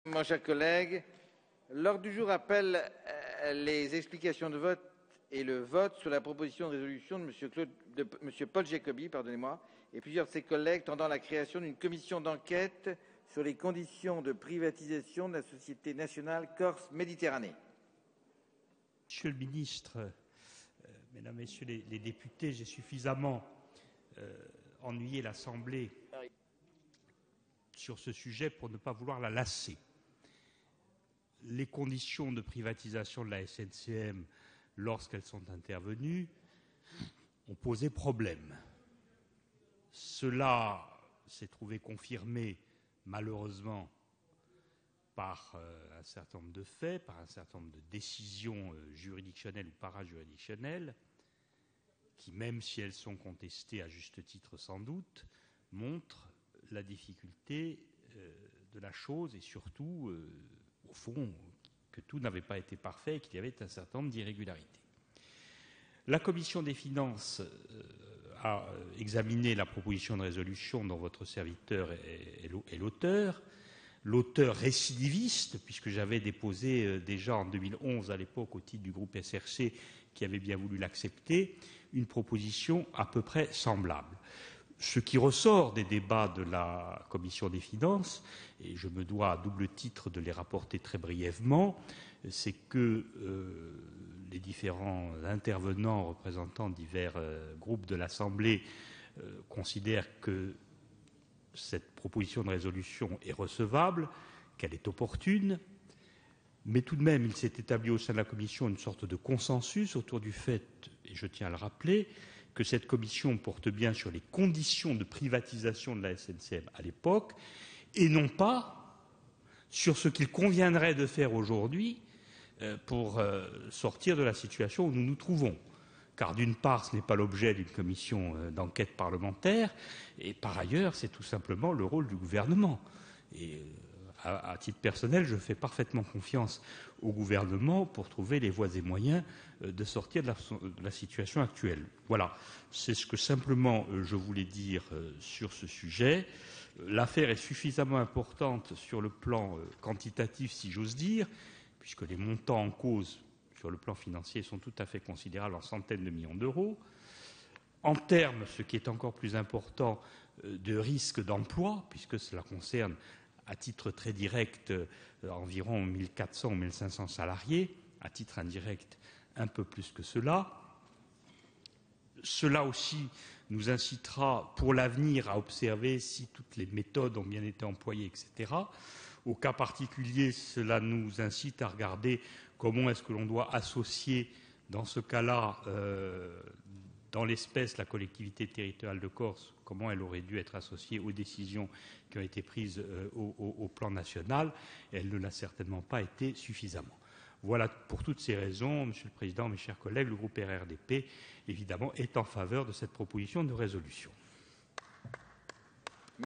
Mon cher collègue, l'ordre du jour appelle les explications de vote et le vote sur la proposition de résolution de M. Paul Jacobi, et plusieurs de ses collègues tendant à la création d'une commission d'enquête sur les conditions de privatisation de la Société nationale Corse Méditerranée. Monsieur le ministre, mesdames, messieurs les députés, j'ai suffisamment ennuyé l'Assemblée sur ce sujet pour ne pas vouloir la lasser. Les conditions de privatisation de la SNCM, lorsqu'elles sont intervenues, ont posé problème. Cela s'est trouvé confirmé, malheureusement, par un certain nombre de faits, par un certain nombre de décisions juridictionnelles ou parajuridictionnelles, qui, même si elles sont contestées à juste titre sans doute, montrent la difficulté de la chose et surtout, au fond, que tout n'avait pas été parfait et qu'il y avait un certain nombre d'irrégularités. La Commission des finances a examiné la proposition de résolution dont votre serviteur est l'auteur. L'auteur récidiviste, puisque j'avais déposé déjà en 2011, à l'époque, au titre du groupe SRC, qui avait bien voulu l'accepter, une proposition à peu près semblable. Ce qui ressort des débats de la Commission des finances, et je me dois à double titre de les rapporter très brièvement, c'est que les différents intervenants représentant divers groupes de l'Assemblée considèrent que cette proposition de résolution est recevable, qu'elle est opportune, mais tout de même, il s'est établi au sein de la Commission une sorte de consensus autour du fait, et je tiens à le rappeler, que cette commission porte bien sur les conditions de privatisation de la SNCM à l'époque, et non pas sur ce qu'il conviendrait de faire aujourd'hui pour sortir de la situation où nous nous trouvons. Car d'une part, ce n'est pas l'objet d'une commission d'enquête parlementaire, et par ailleurs, c'est tout simplement le rôle du gouvernement. Et à titre personnel, je fais parfaitement confiance au gouvernement pour trouver les voies et moyens de sortir de la situation actuelle. Voilà, c'est ce que simplement je voulais dire sur ce sujet. L'affaire est suffisamment importante sur le plan quantitatif, si j'ose dire, puisque les montants en cause sur le plan financier sont tout à fait considérables, en centaines de millions d'euros. En termes, ce qui est encore plus important, de risque d'emploi, puisque cela concerne à titre très direct environ 1400 ou 1500 salariés, à titre indirect un peu plus que cela. Cela aussi nous incitera pour l'avenir à observer si toutes les méthodes ont bien été employées, etc. Au cas particulier, cela nous incite à regarder comment est-ce que l'on doit associer, dans ce cas-là, dans l'espèce, la collectivité territoriale de Corse, comment elle aurait dû être associée aux décisions qui ont été prises au plan national. Elle ne l'a certainement pas été suffisamment. Voilà, pour toutes ces raisons, Monsieur le Président, mes chers collègues, le groupe RRDP, évidemment, est en faveur de cette proposition de résolution.